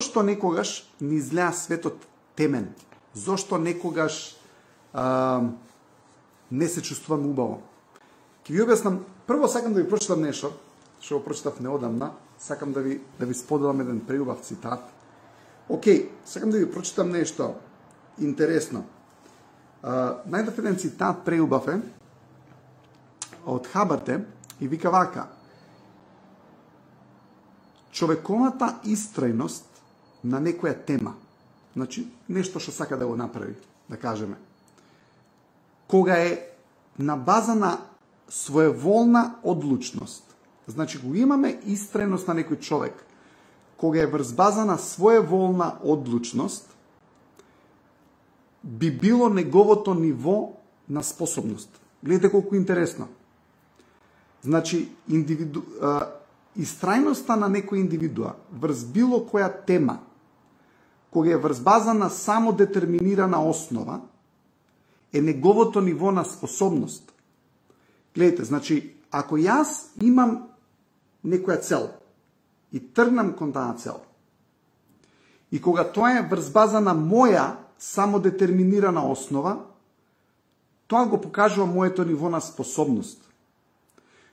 Зошто некогаш ни изгледа светот темен? Зошто некогаш не се чувствувам убаво? Ќе ви објаснам, прво сакам да ви прочитам нешто, што го прочитав неодамна, сакам да ви споделам еден преубав цитат. Океј, сакам да ви прочитам нешто интересно. Најдов еден цитат преубав е од Хабате и вика вака: човековата истрајност на некоја тема, значи нешто што сака да го направи, да кажеме, кога е на база на своеволна одлучност, значи кога имаме истрајност на некој човек, кога е врз база на своеволна одлучност, би било неговото ниво на способност. Гледате колку интересно. Значи, истрајноста на некој индивидуа врз било која тема, кога е врз база на самодетерминирана основа, е неговото ниво на способност. Гледайте, значи, ако јас имам некоја цел и тргнам кон таа цел, и кога тоа е врз база на моја самодетерминирана основа, тоа го покажува моето ниво на способност.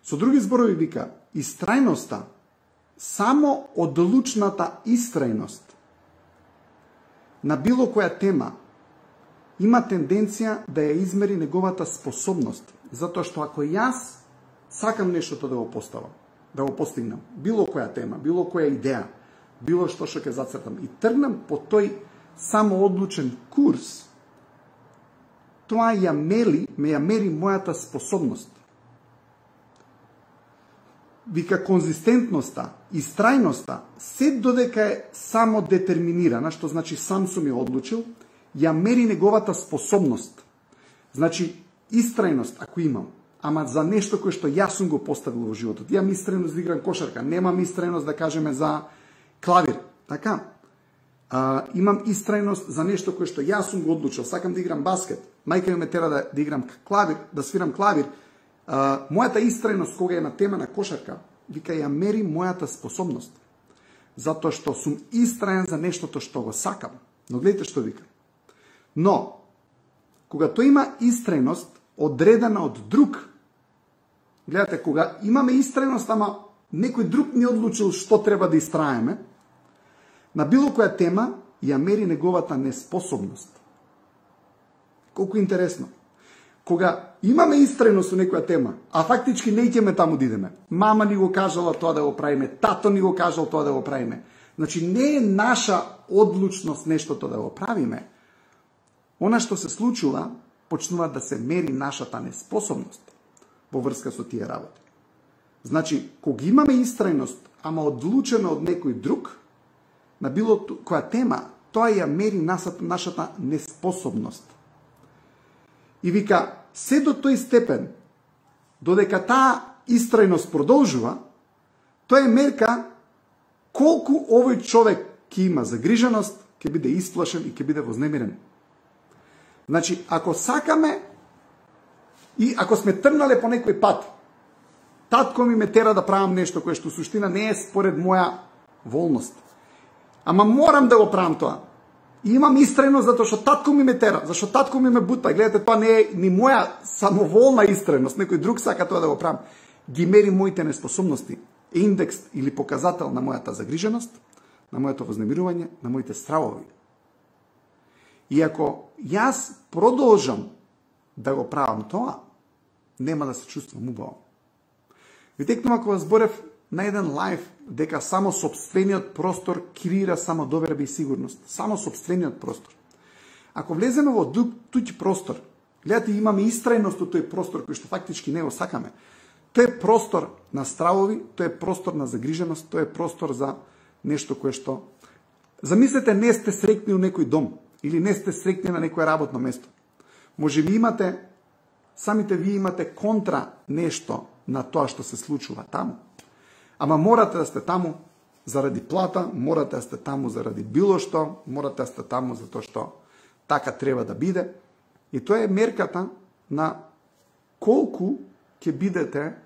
Со други зборови вика, истрајноста, само одлучната истрајност на било која тема има тенденција да ја измери неговата способност, затоа што ако јас сакам нештото да го поставам, да го постигнам, било која тема, било која идеја, било што ќе зацртам и тргнам по тој самоодлучен курс, тоа ме ја мери мојата способност. Вика, конзистентноста, истрајноста, се додека е само детерминирана, што значи сам сум ја одлучил, ја мери неговата способност. Значи, истрајност, ако имам, ама за нешто кое што јас сум го поставил во животот. Имам истрајност да играм кошарка, немам истрајност да кажеме за клавир, така? Имам истрајност за нешто кое што јас сум го одлучил, сакам да играм баскет, мајка ми ме тера да играм клавир, да свирам клавир. Мојата истрајност кога е на тема на кошарка, вика, ја мери мојата способност. Затоа што сум истрајен за нештото што го сакам. Но гледайте што вика. Но, кога тој има истрајност одредена од друг, гледате, кога имаме истрајност, ама некој друг не одлучил што треба да истраеме, на било која тема ја мери неговата неспособност. Колку интересно. Кога имаме истрајност со некоја тема, а фактички не ќеме таму да идеме. Мама ни го кажала тоа да го правиме, тато ни го кажал тоа да го правиме. Значи не е наша одлучност нештото да го правиме. Она што се случува, почнува да се мери нашата неспособност во врска со тие работи. Значи, кога имаме истрајност, ама одлучена од некој друг, на било која тема, тоа ја мери нашата неспособност. И вика, се до тој степен, додека таа истрајност продолжува, тоа е мерка колку овој човек ќе има загриженост, ќе биде исплашен и ќе биде вознемирен. Значи, ако сакаме и ако сме тргнале по некој пат, татко ми ме тера да правам нешто кое што суштина не е според моја волност. Ама морам да го правам тоа. И имам истрајност затоа што татко ми ме тера, зашто татко ми ме бута. Гледате, тоа не е ни моја самоволна истрајност, некој друг сака тоа да го правам. Ги мери моите неспособности, индекс или показател на мојата загриженост, на моето вознемирување, на моите стравови. И ако јас продолжам да го правам тоа, нема да се чувствам убаво. Ви текнува кога зборев на еден лайф дека само сопствениот простор креира само доверба и сигурност. Само сопствениот простор. Ако влеземе во туѓ простор, гледате, имаме истрајност од тој простор кој што фактички не го сакаме. Тој е простор на стравови, тој е простор на загриженост, тој е простор за нешто кое што... Замислете, не сте среќни у некој дом или не сте среќни на некое работно место. Може би имате, самите вие имате контра нешто на тоа што се случува таму. Ама морате да сте таму заради плата, морате да сте таму заради било што, морате да сте таму затоа што така треба да биде. И тоа е мерката на колку ќе бидете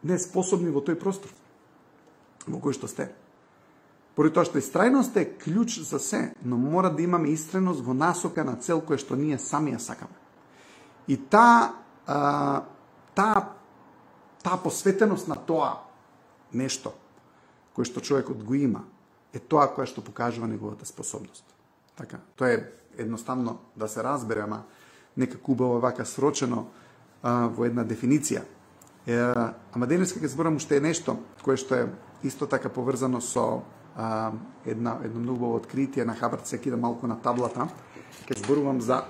неспособни во тој простор во кој што сте. Поради тоа што истрајност е клjuč за се, но мора да имаме истрајност во насока на цел која што ние сами ја сакаме. И таа посветеност на тоа нешто кој што човекот го има, е тоа која што покажува неговата способност. Така, тоа е едноставно да се разбере, ама некако убаво вака срочено во една дефиниција. Ама денеска ќе зборам уште нешто кое што е исто така поврзано со едно многу откритие на Хабард. Се кида малку на таблата. Ќе зборувам за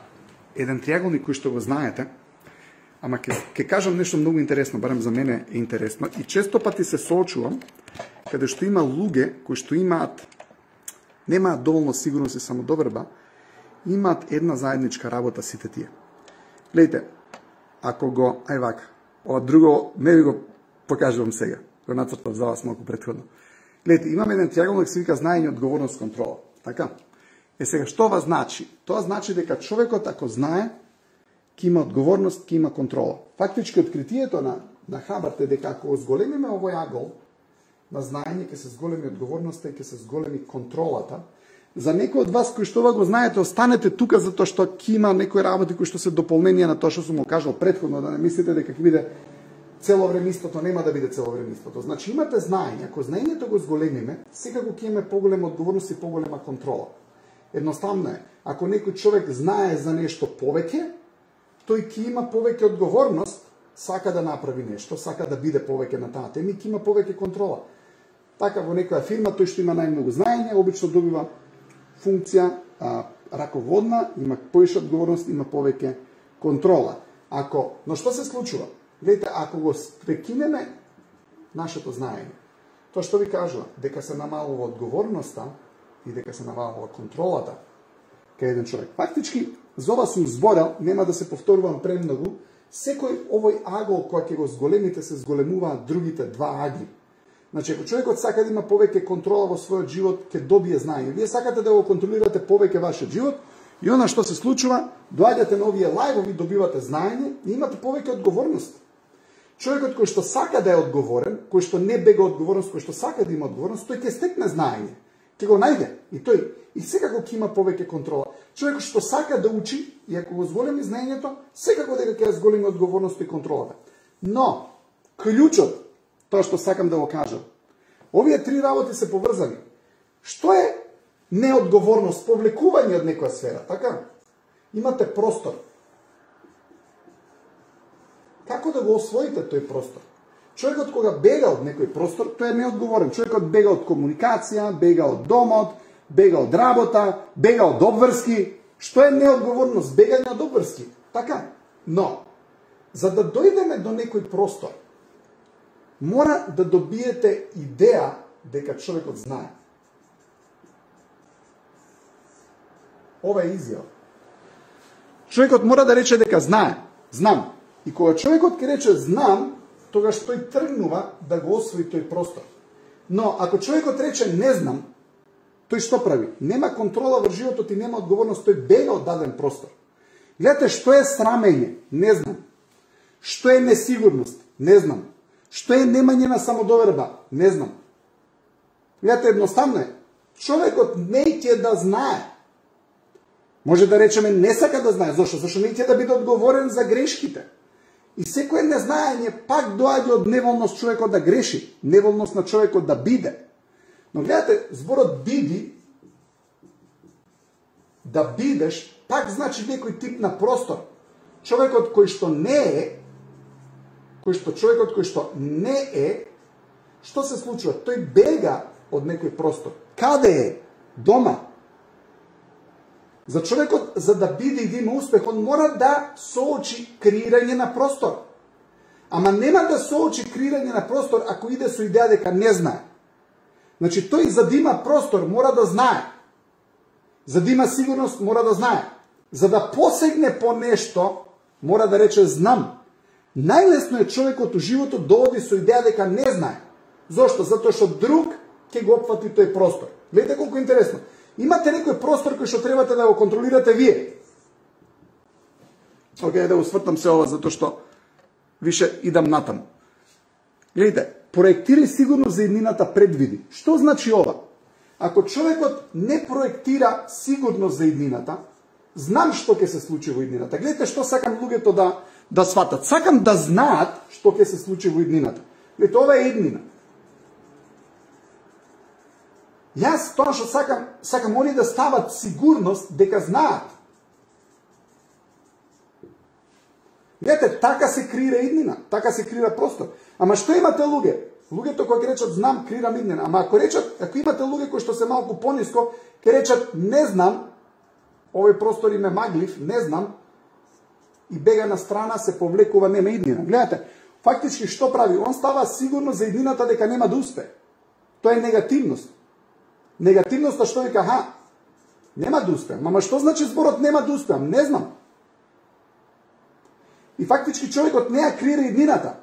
еден триаголник кој што го знаете, ама ќе кажам нешто многу интересно, барем за мене е интересно, и често пати се соочувам каде што има луѓе кои што немаат доволно сигурност и самодоверба, имаат една заедничка работа сите тие. Гледайте, ако го, ова друго не ви го покажувам сега, го нацртав за вас малку претходно. Гледайте, имаме еден триаголник се вика знаење, одговорност, контрола. Така? Сега, што ова значи? Тоа значи дека човекот ако знае, ќе има одговорност, ќе има контрола. Фактички откритието на Хабард е дека ако зголемиме овој агол на знаење, ќе се зголеми одговорноста и ќе се зголеми контролата. За некои од вас кои што ова го знаете, останете тука затоа што ќе има некои работи кои што се дополнение на тоа што сум го кажал претходно, да не мислите дека ќе биде цело време истото, нема да биде цело време истото. Значи имате знаење, ако знаењето го зголемиме, секако ќе имаме поголема одговорност и поголема контрола. Едноставно е, ако некој човек знае за нешто повеќе, тој ќе има повеќе одговорност, сака да направи нешто, сака да биде повеќе на таа тема и ќе има повеќе контрола. Така во некоја фирма тој што има најмногу знаење, обично добива функција раководна, има поиша одговорност, има повеќе контрола. Но што се случува? Гледайте, ако го прекинеме нашето знаење, тоа што ви кажува, дека се намалува одговорноста и дека се намалува контролата кај еден човек. Фактички, за ова сум зборел, нема да се повторувам премногу, секој овој агол кој ќе го зголемите, се зголемуваат другите два агли. Значи, ако човекот сака да има повеќе контрола во својот живот, ќе добие знаење. Вие сакате да го контролирате повеќе вашиот живот и она што се случува, доаѓате на овие лајвови, добивате знаење и имате повеќе одговорност. Човекот кој што сака да е одговорен, кој што не бега одговорност, кој што сака да има одговорност, тој ќе стекне знаење. Ќе го најде и секако ќе има повеќе контрола. Човекот што сака да учи и ако го зголеми знаењето, секако дека ќе зголеми одговорност и контролата. Но клjučот, тоа што сакам да го кажам, овие три работи се поврзани. Што е неодговорност, повлекување од некоја сфера, така? Имате простор. Како да го освоите тој простор? Човекот кога бега од некој простор, тој е неодговорен. Човекот бега од комуникација, бега од домот, бега од работа, бега од обврски. Што е неодговорност? Бегање од обврски. Така? Но, за да дојдеме до некој простор, мора да добиете идеја дека човекот знае. Ова е изјава. Човекот мора да рече дека знае. Знам. И кога човекот ќе рече знам, тогаш тој тргнува да го освои тој простор. Но ако човекот рече не знам, тој што прави? Нема контрола врз животот и нема одговорност, тој бега од даден простор. Гледате, што е срамење? Не знам. Што е несигурност? Не знам. Што е немање на самодоверба? Не знам. Гледате, едноставно е. Човекот не ќе да знае. Може да речеме не сака да знае. Зошто? Зошто не ќе да биде одговорен за грешките. И секој незнаење пак доаѓа од неволност човекот да греши, неволност на човекот да биде. Но гледате, зборот биди, да бидеш, пак значи некој тип на простор. Човекот кој што не е, што се случува? Тој бега од некој простор. Каде е? Дома. За човекот, за да биде и да има успех, он мора да соочи креирање на простор. Ама нема да соочи креирање на простор ако иде со идеја дека не знае. Значи, тој за да има простор мора да знае. За да има сигурност мора да знае. За да посегне по нешто, мора да рече знам. Најлесно е човекот у животот да оди со идеја дека не знае. Зошто? Затоа што друг ќе го опфати тој простор. Гледате колку интересно. Имате некој простор кој што требате да го контролирате вие. Океј, да го свртам се ова, затоа што више идам натаму. Гледайте, проектирај сигурно за еднината предвиди. Што значи ова? ако човекот не проектира сигурност за иднината, знам што ќе се случи во иднината. Гледате што сакам луѓето да сватат. Сакам да знаат што ќе се случи во иднината. Гледате, ова е иднина. Јас тоа што сакам они да стават сигурност дека знаат. Гледате, така се креира иднина, така се креира простор. Ама што имате луѓе? Луѓето кои ќе речат знам, креирам иднина. Ама ако имате луѓе кои што се малку пониско, ќе речат не знам, овој простор им е маглив, не знам, и бега на страна, се повлекува, нема иднина. Гледате, фактички што прави? Он става сигурно за иднината дека нема да успе. Тоа е негативност. Негативноста што вика, нема да успеам. Ама што значи зборот нема да успеам? Не знам. И фактички човекот не ја креира иднината.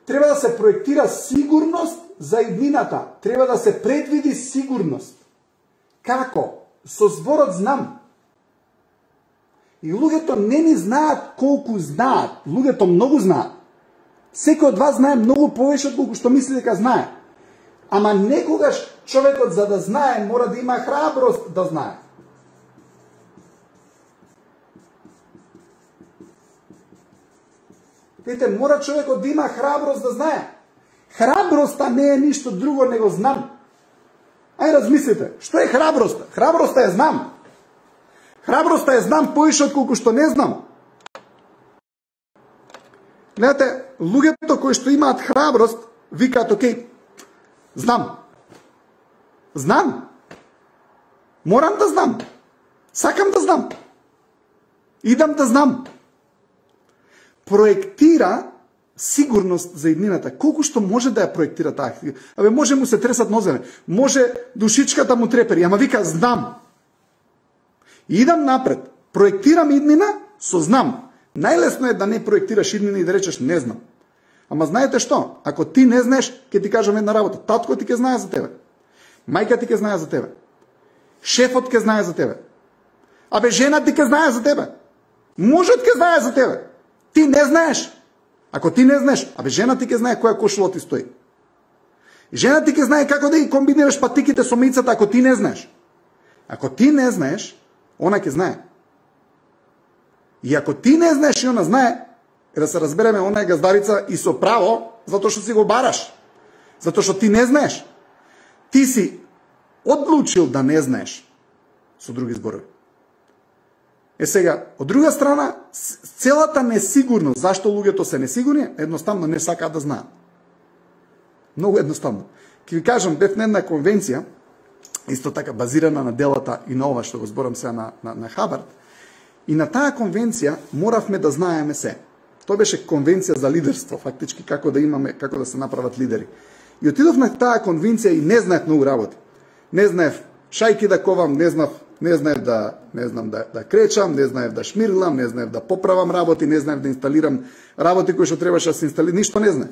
Треба да се проектира сигурност за иднината. Треба да се предвиди сигурност. Како? Со зборот знам. И луѓето не ни знаат колку знаат. Луѓето многу знаат. Секој од вас знае многу повеќе од колку што мисли дека знае. Ама некогаш човекот за да знае мора да има храброст да знае. Видите, мора човекот да има храброст да знае. Храброста не е ништо друго него знам. Ај размислите, што е храброста? Храброста е знам. Храброста е знам поише од колку што не знам. Гледате, луѓето кои што имаат храброст викаат, окей, знам. Знам. Морам да знам. Сакам да знам. Идам да знам. Проектира сигурност за иднината. Колку што може да ја проектира таа? Абе, може му се тресат нозеве. Може душичката му трепери. Ама вика, знам. Идам напред. Проектирам иднина со знам. Најлесно е да не проектираш иднина и да речеш не знам. Ама знаете што? Ако ти не знаеш, ќе ти кажам една работа. Татко ти ќе знае за тебе. Мајка ти ќе знае за тебе. Шефот ќе знае за тебе. Абе, жена ти ќе знае за тебе. Мужот ќе знае за тебе. Ти не знаеш. Ако ти не знаеш, абе, жена ти ќе знае која кошула ти стои. Жена ти ќе знае како да ги комбинираш патиките со мицата ако ти не знаеш. Ако ти не знаеш, она ќе знае. И ако ти не знаеш и она знае, да се разбереме, она е газдарица и со право, затоа што си го бараш. Затоа што ти не знаеш. Ти си одлучил да не знаеш, со други зборови. Сега, од друга страна, целата несигурност, зашто луѓето се несигурни, едноставно не сакаат да знаат. Многу едноставно. Ке ви кажам, бев на една конвенција, исто така базирана на делата и на ова што го зборам сега на Хабард, и на таа конвенција моравме да знаеме се. Тоа беше конвенција за лидерство, фактички како да се направат лидери. И отидов на таа конвенција и не знаев многу работи. Не знаев шајки да ковам, не знаев да кречам, не знаев да шмирлам, не знаев да поправам работи, не знаев да инсталирам работи кои што требаше да се инсталира, ништо не знаев.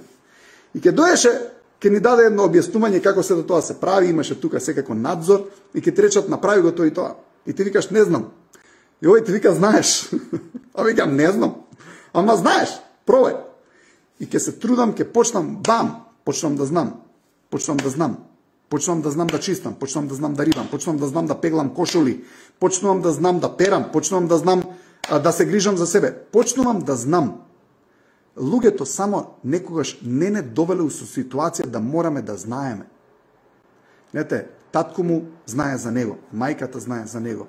И ќе доеше, ќе ни даде едно објаснување како се тоа се прави, имаше тука секако надзор и ќе ти речат направи го тоа и тоа. И ти викаш не знам. И овој ти вика знаеш. А викам не знам. Ама знаеш, пробај. И ќе се трудам, ќе почнам почнам да знам. Почнам да знам да чистам, почнам да знам да рибам, почнам да знам да пеглам кошули, почнувам да знам да перам, почнувам да знам да се грижам за себе. Почнувам да знам. Луѓето само некогаш не довеле со ситуација да мораме да знаеме. Знаете, татко му знае за него, мајката знае за него,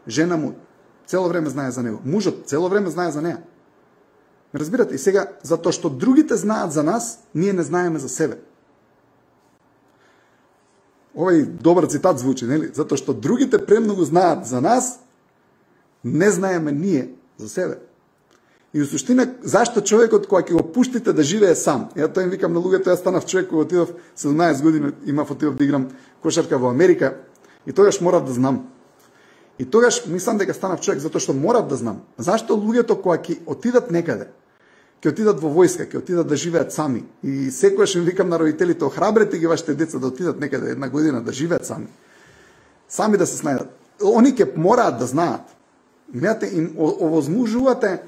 жена му цело време знае за него, мужот цело време знае за неа. Разбирате, и сега, затоа што другите знаат за нас, ние не знаеме за себе. Овој добар цитат звучи, нели? Затоа што другите премногу знаат за нас, не знаеме ние за себе. И во суштина, зашто човекот кој ќе го пуштите да живее сам? Ја тоа им викам на луѓето, јас станав човек кој отидов 17 години, отидов да играм кошарка во Америка и тогаш морав да знам. И тогаш мислам дека станав човек затоа што морав да знам. Зашто луѓето кои ќе отидат некаде, ќе отидат во војска, ќе отидат да живеат сами. И секогаш им викам на родителите, охрабрете ги вашите деца да отидат некаде една година да живеат сами. Сами да се снајдат. Они ќе мораат да знаат. Гледате, им овозможувате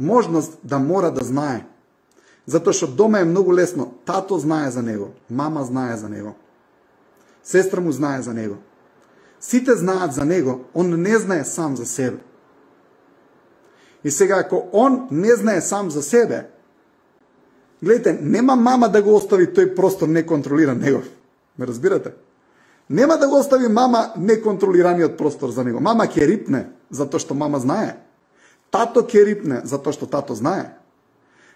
можност да мора да знае. Затоа што дома е многу лесно. Тато знае за него, мама знае за него. Сестра му знае за него. Сите знаат за него, он не знае сам за себе. И сега, ако он не знае сам за себе, гледайте, нема мама да го остави тој простор неконтролиран негов. Ме разбирате? Нема да го остави мама неконтролираниот простор за него. Мама ќе рипне, затоа што мама знае. Тато ќе рипне, затоа што тато знае.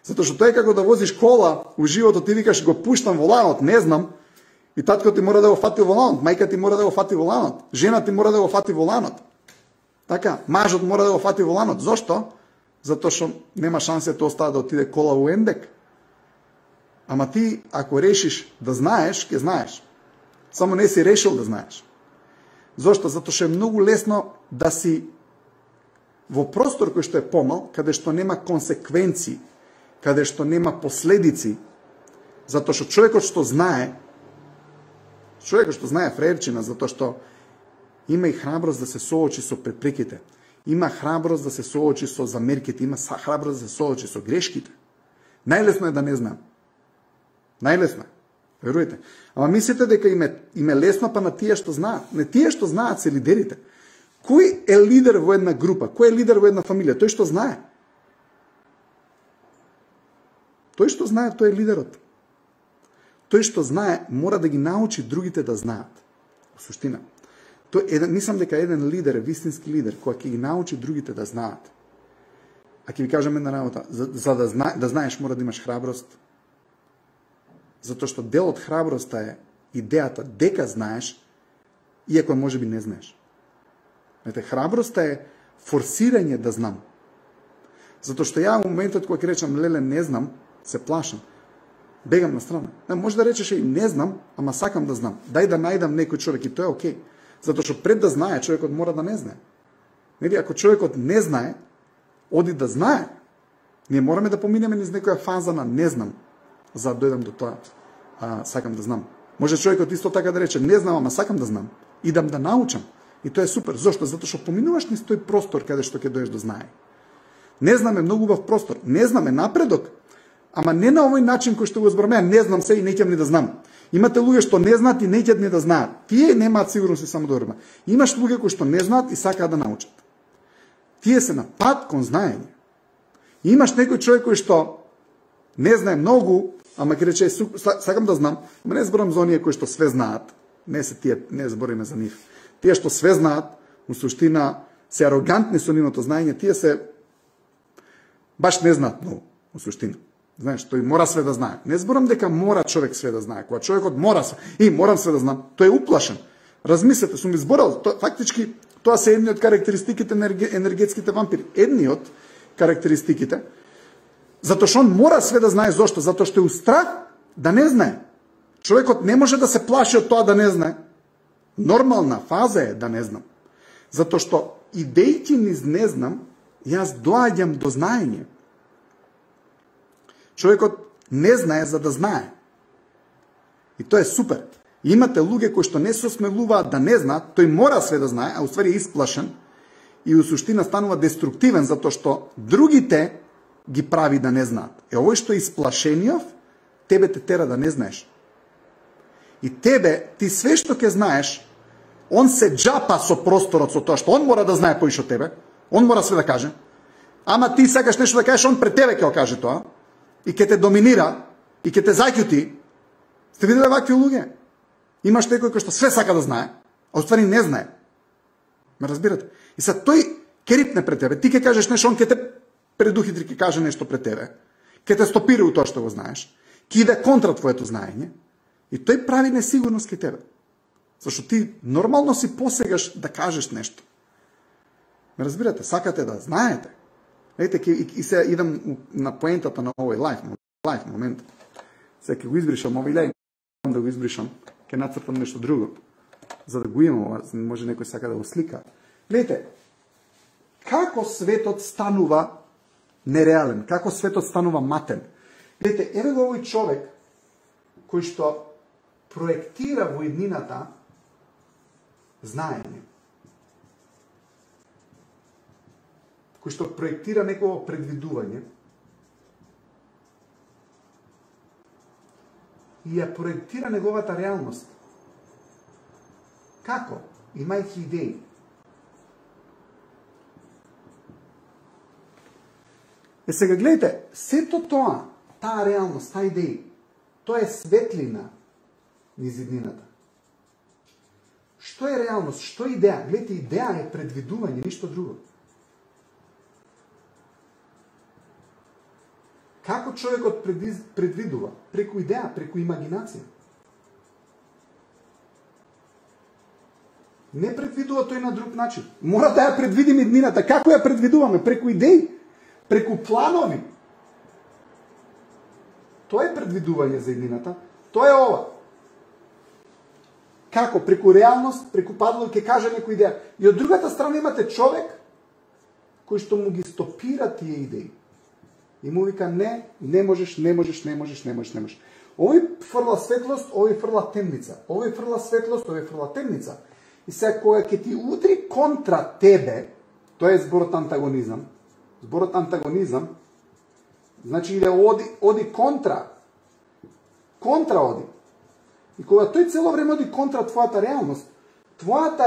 Затоа што тоа е како да возиш кола, у животот ти викаш го пуштам воланот, не знам, и татко ти мора да го фати воланот, мајка ти мора да го фати воланот, жена ти мора да го фати воланот. Така, мажот мора да го фати воланот. Зошто? Затоа што нема шанса да остава да отиде кола у ендек. Ама ти, ако решиш да знаеш, ќе знаеш. Само не си решил да знаеш. Зошто? Затоа што е многу лесно да си во простор кој што е помал, каде што нема консеквенции, каде што нема последици, затоа што човекот што знае фреерчина, затоа што има и храброст да се соочи со препреките, има храброст да се соочи со замерките, има храброст да се соочи со грешките. Најлесно е да не знам. Најлесно е. Верујте. Ама мислите дека им е лесно па на тие што знаат. Не тие што знаат се лидерите. Кој е лидер во една група? Кој е лидер во една фамилија? Тој што знае. Тој што знае, тој е лидерот. Тој што знае, мора да ги научи другите да знаат. Во суштина. Мислам дека еден лидер е вистински лидер, кој ќе ги научи другите да знаат. А ќе ви кажам една работа. За да знаеш, мора да имаш храброст. Затоа што дел од храброста е идејата дека знаеш, иако можеби не знаеш. Храброста е форсирање да знам. Затоа што ја во моментот кога ќе речам леле не знам, се плашам. Бегам на страна. Може да речеш и не знам, ама сакам да знам. Дај да најдам некој човек и тоа е окей. Затоа што пред да знае, човекот мора да не знае. Нели, ако човекот не знае, оди да знае. Ние мораме да поминеме низ некоја фаза на не знам, за да дојдам до тоа. Сакам да знам. Може човекот исто така да рече не знам, ама сакам да знам. Идам да научам. И тоа е супер. Зошто? Затоа што поминуваш низ тој простор каде што ќе доеш до знае. Не знам е многу убав простор. Не знам е напредок, ама не на овој начин кој што го збораме, не знам се и неќам ни да знам. Имате луѓе што не знаат и неќат ни да знаат. Тие немаат сигурност и самодоверба. Имаш луѓе кои што не знаат и сакаат да научат. Тие се на пат кон знаење. И имаш некој човек кој што не знае многу, ама ќе рече сакам да знам, ама не зборам за оние кои што све знаат. Не се тие, не збориме за нив. Тие што све знаат, во суштина се арогантни со нивното знаење, тие се баш не знаат многу, во суштина. Знаеш, тој мора све да знае. Не зборам дека мора човек све да знае. Кога човекот мора све, морам све да знам, тој е уплашен. Размислете, сум ви зборал, фактички тоа се едни од карактеристиките на енергетските вампири. Едни од карактеристиките. Затоа што он мора све да знае. Зошто? Затоа што е страх да не знае. Човекот не може да се плаши од тоа да не знае. Нормална фаза е да не знам. Затоа што идејќи низ не знам, јас доаѓам до знаење. Човекот не знае за да знае. И тоа е супер. Имате луѓе кои што не се осмелуваат да не знаат, тој мора све да знае, а уствари е исплашен и у суштина станува деструктивен затоа што другите ги прави да не знаат. Овој што е исплашениот, тебе те тера да не знаеш. И тебе, ти све што ќе знаеш, он се джапа со просторот, со тоа што он мора да знае поише од тебе, он мора све да каже, ама ти сакаш нешто да кажеш, он пред тебе ќе го каже тоа, и ќе те доминира, и ќе те заќути. Сте виделе вакви луѓе? Имаш некој кој што све сака да знае, а уствари не знае. Ме разбирате? И сега тој ќе рипне пред тебе, ти ќе кажеш нешто, он ќе те предухитри, ќе каже нешто пред тебе, ќе те стопира у тоа што го знаеш, ќе иде контра твоето знаење, и тој прави несигурност кај тебе. Зашто ти нормално си посегаш да кажеш нешто. Ме разбирате? Сакате да знаете. Ете, и сега идам на поентата на овој лайф момент. Сега ќе го избришам овој лайф, да го избришам, ќе нацртам нешто друго, за да го имам, може некој сака да го слика. Гледайте, како светот станува нереален, како светот станува матен. Гледайте, еве го овој човек кој што проектира во иднината знаење. Кој што проектира некој предвидување и ја проектира неговата реалност. Како? Имајќи идеи. Сега гледайте, сето тоа, таа реалност, таа идеи, тоа е светлина низ иднината. Што е реалност? Што е идеја? Гледайте, идеја е предвидување, ништо друго. Како човекот предвидува? Преку идеја, преку имагинација. Не предвидува тој на друг начин. Мора да ја предвидиме иднината. Како ја предвидуваме? Преку идеи, преку планови. Тоа е предвидување за иднината. Тоа е ова. Како? Преку реалност, преку падло, ќе каже некоја идеја. И од другата страна имате човек кој што му ги стопира тие идеи. И му вика не можеш. Овој фрла светлост, овој фрла темница. Овој фрла светлост, овој фрла темница. И сега кога ќе ти удри контра тебе, тоа е зборот антагонизам. Зборот антагонизам значи иде оди контра. Контра оди. И кога тој цело време оди контра твојата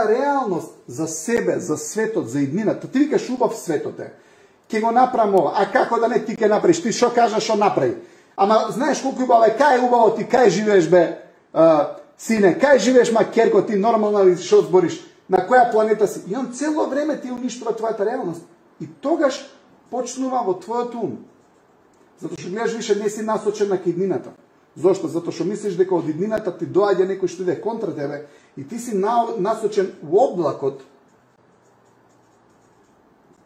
реалност за себе, за светот, за иднината, ти викаш убав светот е. Ке го направам ова. А како да не ти ке направиш? Ти шо кажеш, шо направи? Ама знаеш колку убаво е, кај е убаво ти, кај живееш бе, сине, кај живееш макерко, ти нормално ли шо збориш? На која планета си? И он цело време ти уништува твојата реалност. И тогаш почнува во твојот ум. Затоа што гледаш више не си насочен на иднината. Зошто? Затоа што мислиш дека од иднината ти доаѓа некој што иде контра тебе и ти си насочен во облакот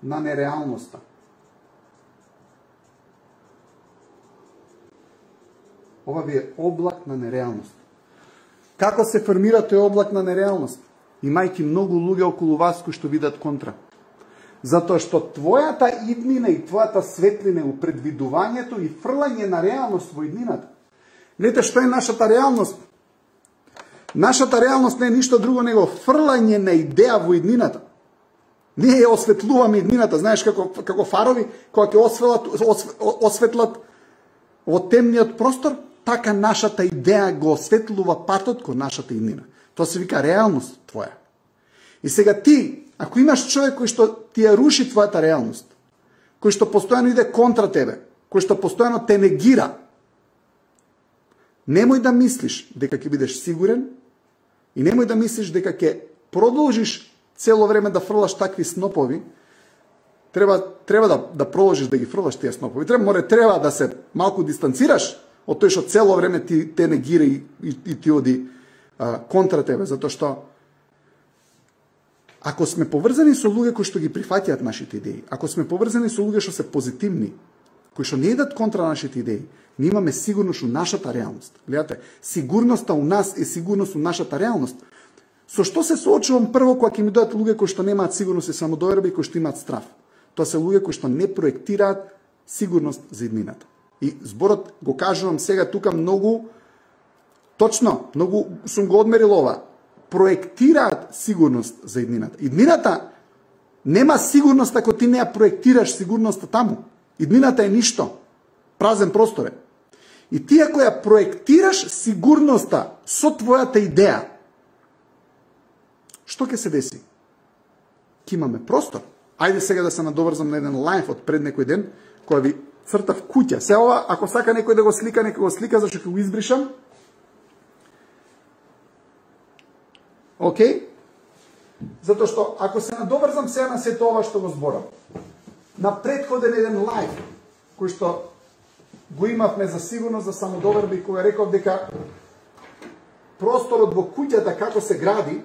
на нереалноста. Ова ви е облак на нереалност. Како се формира тој облак на нереалност? Имајќи многу луѓе околу вас кои што видат контра. Затоа што твојата иднина и твојата светлина у предвидувањето и фрлање на реалност во иднината. Гледате што е нашата реалност? Нашата реалност не е ништо друго него фрлање на идеја во иднината. Ние ја осветлуваме иднината, знаеш како фарови кога ќе осветлат во темниот простор, така нашата идеја го осветлува патот кон нашата иднина. Тоа се вика реалност твоја. И сега ти, ако имаш човек кој што ти ја руши твојата реалност, кој што постојано иде контра тебе, кој што постојано те негира, немој да мислиш дека ќе бидеш сигурен и немој да мислиш дека ќе продолжиш цело време да фрлаш такви снопови. Треба да продолжиш да ги фрлаш тие снопови. Треба да се малку дистанцираш од тој што цело време ти те негира и ти оди контра тебе, затоа што ако сме поврзани со луѓе кои што ги прифаќаат нашите идеи, ако сме поврзани со луѓе што се позитивни, кои што не идат контра нашите идеи, ние имаме сигурност у нашата реалност. Гледате, сигурноста у нас е сигурност у нашата реалност. Со што се соочувам прво кога ќе ми дојдат луѓе кои што немаат сигурност и самодоверба и кои што имаат страв? Тоа се луѓе кои што не проектираат сигурност за иднината. И зборот го кажувам сега тука многу точно, многу сум го одмерил ова. Проектираат сигурност за иднината. Иднината нема сигурност ако ти не ја проектираш сигурноста таму. Иднината е ништо. Празен простор е. И ти ако ја проектираш сигурноста со твојата идеја, што ќе се деси? Ке имаме простор. Ајде сега да се надоврзам на еден лајф од пред некој ден, која ви цртав куќа. Се ова, ако сака некој да го слика, нека го слика, зашто ќе го избришам. Океј? Затоа што, ако се надоврзам сега на сето ова што го зборам, на предходен еден лајф, кој што го имавме за сигурност, за самодоверба и кога реков дека просторот во куќата како се гради,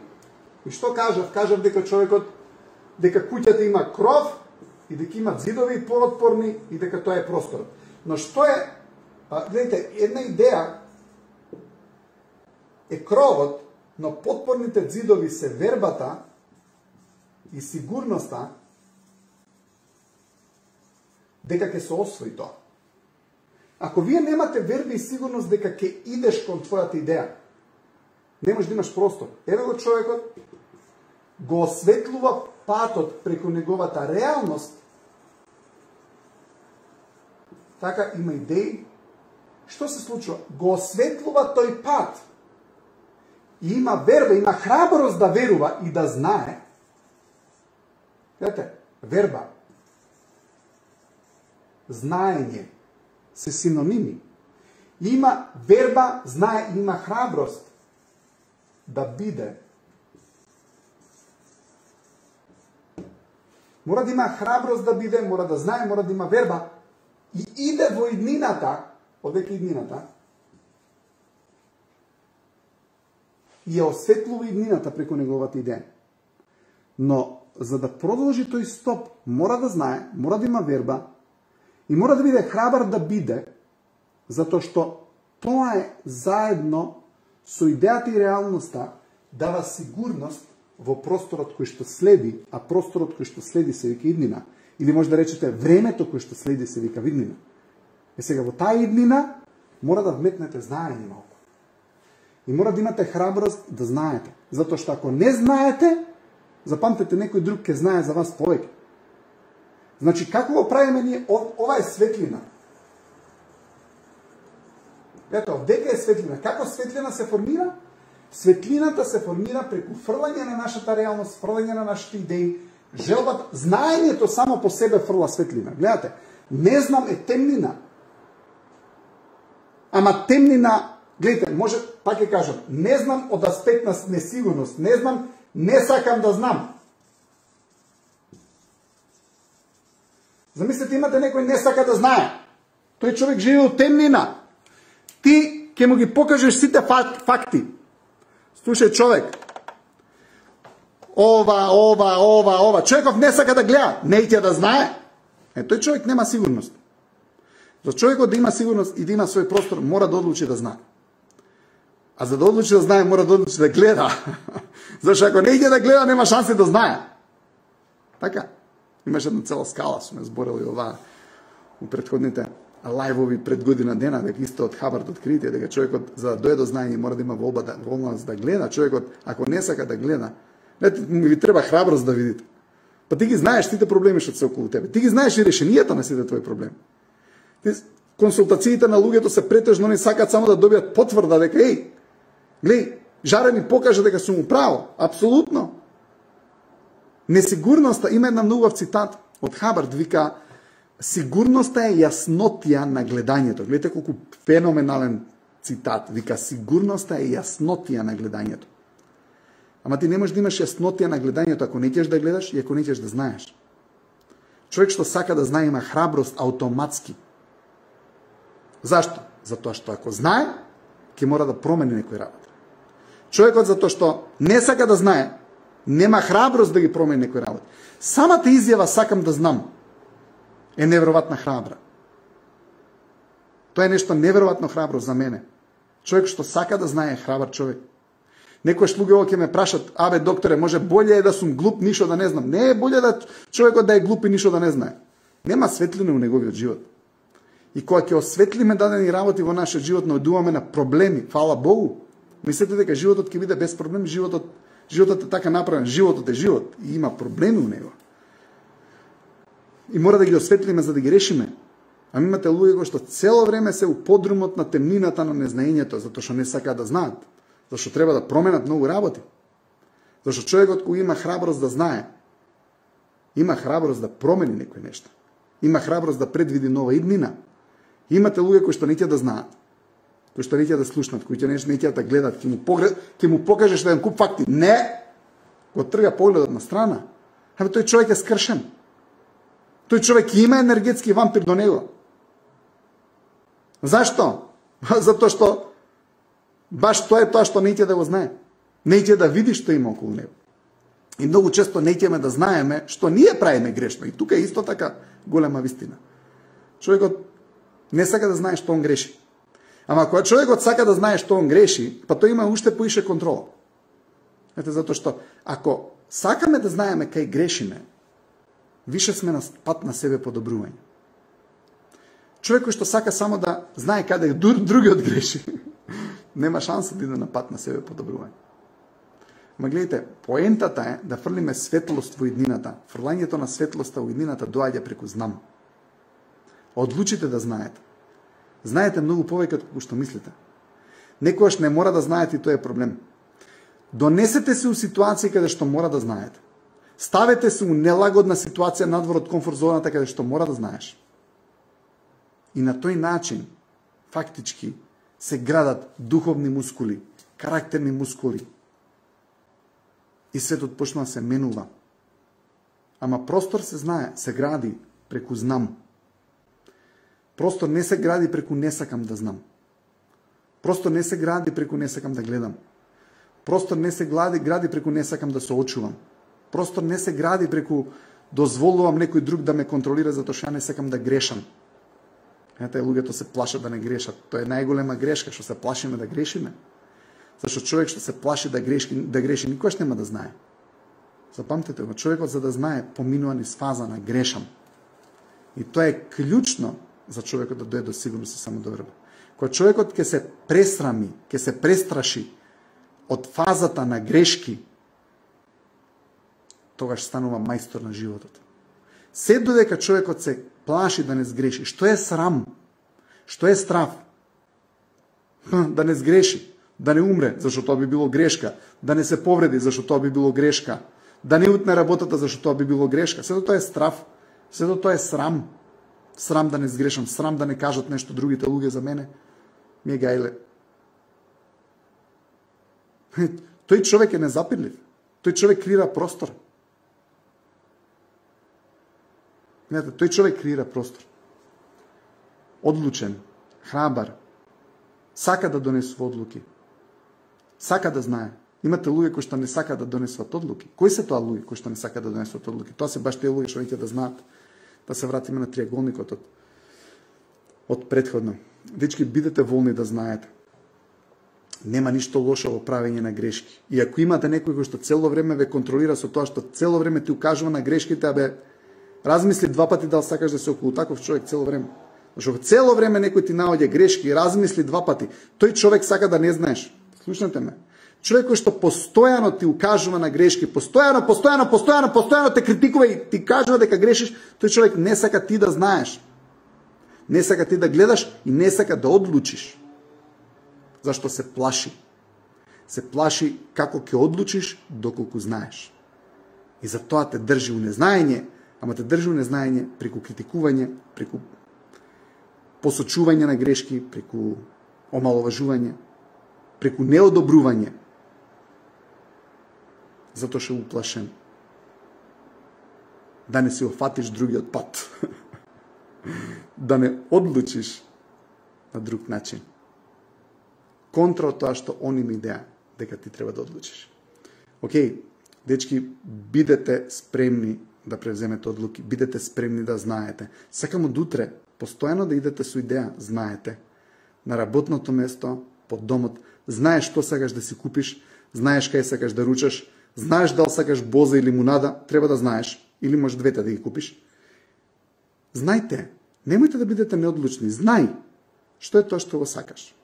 и што кажав? Кажав дека човекот, дека куќата има кров и дека има зидови поотпорни и дека тоа е просторот. Но што е, гледайте, една идеја е кровот, но потпорните зидови се вербата и сигурноста дека ќе се освои тоа. Ако вие немате верба и сигурност дека ќе идеш кон твојата идеја, не можеш да имаш простор. Еве го човекот, го осветлува патот преку неговата реалност, така има идеи. Што се случува? Го осветлува тој пат и има верба, има храброст да верува и да знае. Гледате, верба, знаење се синоними. Има верба, знае, има храброст да биде. Мора да има храброст да биде, мора да знае, мора да има верба и иде во иднината, одека иднината, и ја осветлува иднината преку неговата идеја. Но за да продолжи тој стоп, мора да знае, мора да има верба и мора да биде храбар да биде, затоа што тоа е заедно со идејата и реалноста дава сигурност во просторот кој што следи, а просторот кој што следи се вика иднина. Или може да речете времето кој што следи се вика иднина. Е сега во таа иднина мора да вметнете знаење малку. И мора да имате храброст да знаете. Затоа што ако не знаете, запамтете, некој друг ќе знае за вас повеќе. Значи, како го правиме ние? Ова е светлина. Ето, дека е светлина. Како светлина се формира? Светлината се формира преку фрлање на нашата реалност, фрлање на нашите идеи, желбата, знаењето само по себе фрла светлина. Гледате, не знам е темнина. Ама темнина, гледате, може, пак ќе кажам, не знам од аспект на несигурност, не знам, не сакам да знам. Замислете, имате некој не сака да знае. Тој човек живее од темнина. Ти ќе му ги покажеш сите факти. Слушај, човек, ова. Човеков не сака да гледа, не ќе да знае. Тој човек нема сигурност. За човекот да има сигурност и да има свој простор, мора да одлучи да знае. А за да одлучи да знае, мора да одлучи да гледа. Зашто ако не иде да гледа, нема шанси да знае. Така. Имаше една цела скала, сме зборили ова у претходните лајвови пред година дена, дека исто од Хабард откритие, дека човекот за да дојде до знаење мора да има волност да гледа. Човекот, ако не сака да гледа, ви треба храброст да видите. Па ти ги знаеш сите проблеми што се околу тебе. Ти ги знаеш и решенијата на сите твои проблеми. Консултациите на луѓето се претежно не сакаат само да добијат потврда дека глеј, Жаре ми покажа дека сум управо. Апсолутно. Несигурноста, има една многу цитат од Хабард, вика сигурноста е јаснотија на гледањето. Гледате колку феноменален цитат. Вика сигурноста е јаснотија на гледањето. Ама ти не можеш да имаш јаснотија на гледањето ако не ќеш да гледаш и ако не ќеш да знаеш. Човек што сака да знае има храброст автоматски. Зашто? Затоа што ако знае, ќе мора да промени некој работа. Човекот затоа што не сака да знае, нема храброст да ги промени некој работа. Самата изјава сакам да знам е неверојатна храбра. Тоа е нешто неверојатно храбро за мене. Човек што сака да знае е храбар човек. Некојаш луѓе ќе ме прашат, абе докторе, може боле е да сум глуп, ништо да не знам. Не е боле да човекот да е глуп и ништо да не знае. Нема светлина во неговиот живот. И кога ќе осветлиме дадени работи во нашиот живот, наоѓуваме на проблеми, фала Богу. Мислете дека животот ќе биде без проблем? Животот е така направен, животот е живот и има проблеми у него. И мора да ги осветлиме за да ги решиме. А имате луѓе кои што цело време се у подрумот на темнината на незнаењето, затоа што не сакаат да знаат, зашто треба да променат многу работи. Зашто човекот кој има храброст да знае, има храброст да промени некој нешто. Има храброст да предвиди нова иднина. Имате луѓе кои што не ќе да знаат, кои што не ќе да слушнат, кои што не ќе да гледат, ќе му покажеш еден куп факти. Не! Го трга погледот на страна. Абе тој човек е скршен. Тој човек има енергетски вампир до него. Зашто? Затоа што баш тоа е тоа што не ќе да го знае. Не ќе да види што има околу него. И многу често не ќеме да знаеме што ние правиме грешно. И тука е исто така голема вистина. Човекот не сака да знае што он греши. Ама кога човекот сака да знае што он греши, па тој има уште поише контрола. Ете затоа што ако сакаме да знаеме кај грешиме, више сме на пат на себе подобрување. Човек кој што сака само да знае каде другиот греши, нема шанса да иде на пат на себе подобрување. Ма гледайте, поентата е да фрлиме светлост во иднината. Фрлањето на светлоста во иднината доаѓа преку знам. Одлучите да знаете. Знаете многу повеќе од што мислите. Некојаш не мора да знаете и тоа е проблем. Донесете се у ситуација каде што мора да знаете. Ставете се у нелагодна ситуација надвор од комфорт зоната каде што мора да знаеш. И на тој начин, фактички, се градат духовни мускули, карактерни мускули. И светот почна да се менува. Ама простор се знае, се гради преку знам. Простор не се гради преку не сакам да знам. Простор не се гради преку не сакам да гледам. Простор не се гради преку не сакам да се очувам. Простор не се гради преку дозволувам некој друг да ме контролира затоа што ја не сакам да грешам. Ете, луѓето се плашат да не грешат. Тоа е најголема грешка, што се плашиме да грешиме. Зашто човек што се плаши да греши никогаш нема да знае. Запамтете го, човекот за да знае поминува низ фаза на грешам. И тоа е клучно за човекот да дојде до сигурност и самодоверба. Кога човекот ќе се пресрами, ќе се престраши од фазата на грешки, тогаш станува мајстор на животот. Се додека човекот се плаши да не сгреши, што е срам? Што е страв? Да не сгреши, да не умре, зашто тоа би било грешка, да не се повреди, зашто тоа би било грешка, да не утне работата, зашто тоа би било грешка. Сето тоа е страв, сето тоа е срам. Срам да не сгрешам, срам да не кажат нешто другите луѓе за мене. Ми е гајле. Тој човек е незапирлив. Тој човек креира простор. Тој човек креира простор. Одлучен, храбар, сака да донесува одлуки. Сака да знае. Имате луѓе кои што не сака да донесуват одлуки. Кои се тоа луѓе кои што не сака да донесуват одлуки? Тоа се баш тие луѓе што ќе да знаат. Да се вратиме на триаголникот од претходно. Дечки, бидете волни да знаете. Нема ништо лошо во правење на грешки. И ако имате некој кој што цело време ве контролира со тоа што цело време ти укажува на грешките, абе размисли два пати дали сакаш да се околу таков човек цело време. Зашто цело време некој ти наоѓа грешки, размисли два пати. Тој човек сака да не знаеш. Слушнете ме. Човек кој што постојано ти укажува на грешки, постојано те критикува и ти кажува дека грешиш, тој човек не сака ти да знаеш. Не сака ти да гледаш и не сака да одлучиш. Зашто се плаши. Се плаши како ќе одлучиш доколку знаеш. И затоа те држи у незнаење, ама те држи у незнаење преку критикување, преку посочување на грешки, преку омаловажување, преку неодобрување. Затоа ше уплашен да не си офатиш другиот пат. Да не одлучиш на друг начин. Контра од тоа што они ми идеја дека ти треба да одлучиш. Океј, дечки, бидете спремни да превземете одлуки, бидете спремни да знаете. Сакам од утре постојано да идете со идеја, знаете. На работното место, под домот, знаеш што сакаш да си купиш, знаеш кај сакаш да ручаш, знаеш дали сакаш боза или лимунада, треба да знаеш, или може двете да ги купиш. Знајте, немојте да бидете неодлучни, знај што е тоа што го сакаш.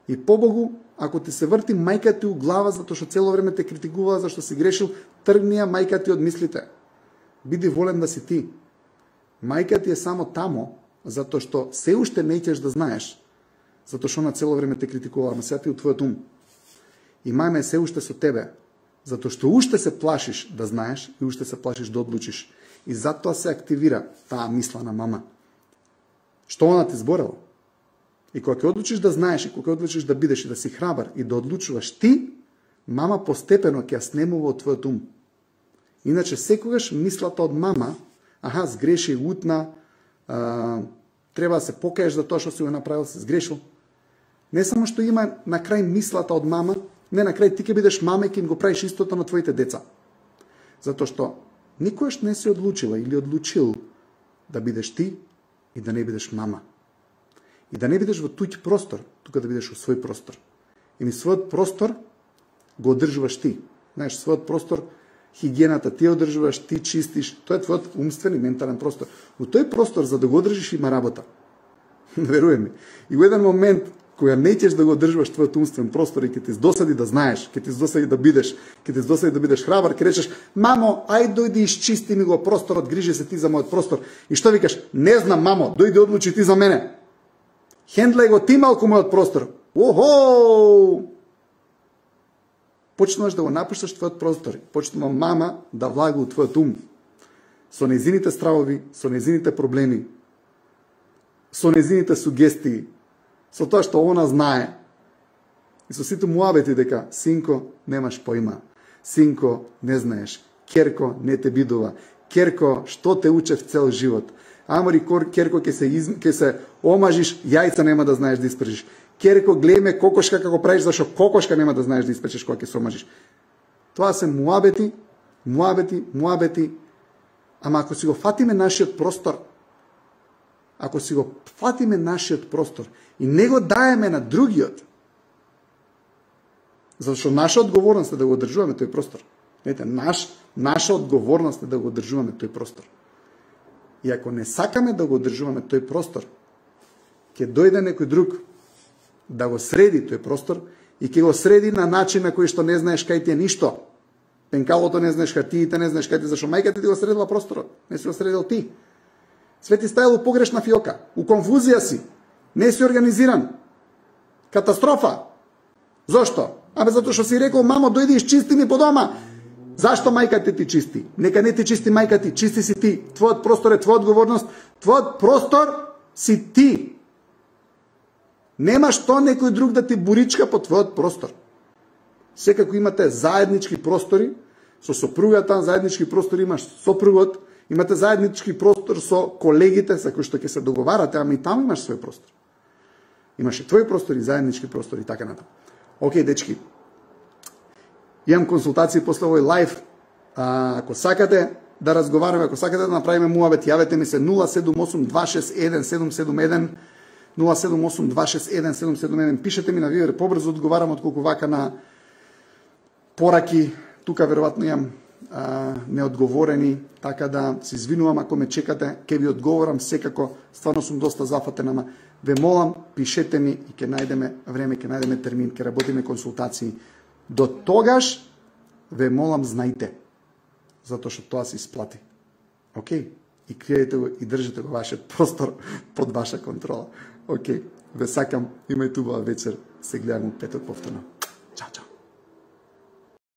И побогу, ако ти се врти мајка ти у глава затоа што цело време те критикувала зашто си грешил, тргни ја мајка ти од мислите. Биди волен да си ти. Мајка ти е само тамо затоа што се уште не ќеш да знаеш, затоа што она цело време те критикувала, ама сега ти у твојот ум. И мајма е се уште со тебе, затоа што уште се плашиш да знаеш и уште се плашиш да одлучиш. И затоа се активира таа мисла на мама. Што она ти зборела? И кога ќе одлучиш да знаеш, и кога ќе одлучиш да бидеш и да си храбар и да одлучуваш ти, мама постепено ќе ја снемува од твојот ум. Иначе секогаш мислата од мама, аха, сгреши, утна, треба да се покаеш за тоа што си го направил, се сгрешил. Не само што има на крај мислата од мама, не на крај ти ќе бидеш мама и ќе им го правиш истото на твоите деца. Затоа што никогаш не си одлучила или одлучил да бидеш ти и да не бидеш мама. И да не бидеш во туѓ простор, тука да бидеш во свој простор. И својот простор го одржуваш ти. Знаеш, својот простор, хигиената ти одржуваш, ти чистиш, тоа е твојот умствен и ментален простор. Во тој простор за да го одржиш има работа. Веруј ми. И во еден момент која не ќеш да го одржуваш твојот умствен простор и ќе ти здосади да знаеш, ќе ти здосади да бидеш, ќе ти здосади да бидеш храбар, ќе речеш: "Мамо, ај дојди исчисти ми го просторот, грижи се ти за мојот простор." И што викаш? "Не знам, мамо, дојди одлучи ти за мене." Хендлај го ти малку мојот простор. Охо! почнуваш да го напушташ твојот простор. Почнува мама да влага у твојот ум. Со нејзините стравови, со нејзините проблеми, со нејзините сугестии, со тоа што она знае. И со сите муабети дека, синко, немаш поима. Синко, не знаеш. Керко, не те бидува. Керко, што те учев цел живот. Амори, керко, ќе се омажиш, јајца нема да знаеш да испржиш. Керко, глеме кокошка како правиш, зашо кокошка нема да знаеш да испечеш кога ќе се омажиш. Тоа се муабети, ама ако си го фатиме нашиот простор, и не го даеме на другиот, зашто наша одговорност е да го одржуваме тој простор. Знаете, наша одговорност е да го одржуваме тој простор. И ако не сакаме да го одржуваме тој простор, ќе дојде некој друг да го среди тој простор и ќе го среди на начин на кој што не знаеш кај ти е ништо. Пенкалото не знаеш, хартиите не знаеш кај ти, зашто мајка ти го средила просторот, не си го средил ти. Све ти стајало у погрешна фиока, у конфузија си, не си организиран. Катастрофа. Зошто? Затоа што си рекол, мамо, дојди изчисти ми по дома. Зашто мајка ти чисти? Нека не ти чисти мајка ти, чисти си ти. Твојот простор е твоја одговорност, твојот простор си ти. Нема што некој друг да ти буричка по твојот простор. Секако имате заеднички простори со сопругата, заеднички простор имаш со сопругот, имате заеднички простор со колегите за кои што ќе се договарате, ама и таму имаш свој простор. Имаше твој простор и заеднички простор и така натаму. Океј, дечки. Имам консултации после овој лайв. Ако сакате да разговараме, ако сакате да направиме муабет, јавете ми се 078-261-771, 078-261-771. Пишете ми на Вивер, побрзо одговарам отколку вака на пораки. Тука веројатно имам неодговорени, така да се извинувам ако ме чекате, ќе ви одговорам секако. Стварно сум доста зафатен, ама ве молам, пишете ми и ќе најдеме време, ќе најдеме термин, ќе работиме консултации. До тогаш ве молам, знајте, затоа што тоа се исплати. Океј? И криете го и држите го вашиот простор под ваша контрола. Океј, ве сакам, имајте убава вечер, се гледаме петок повторно.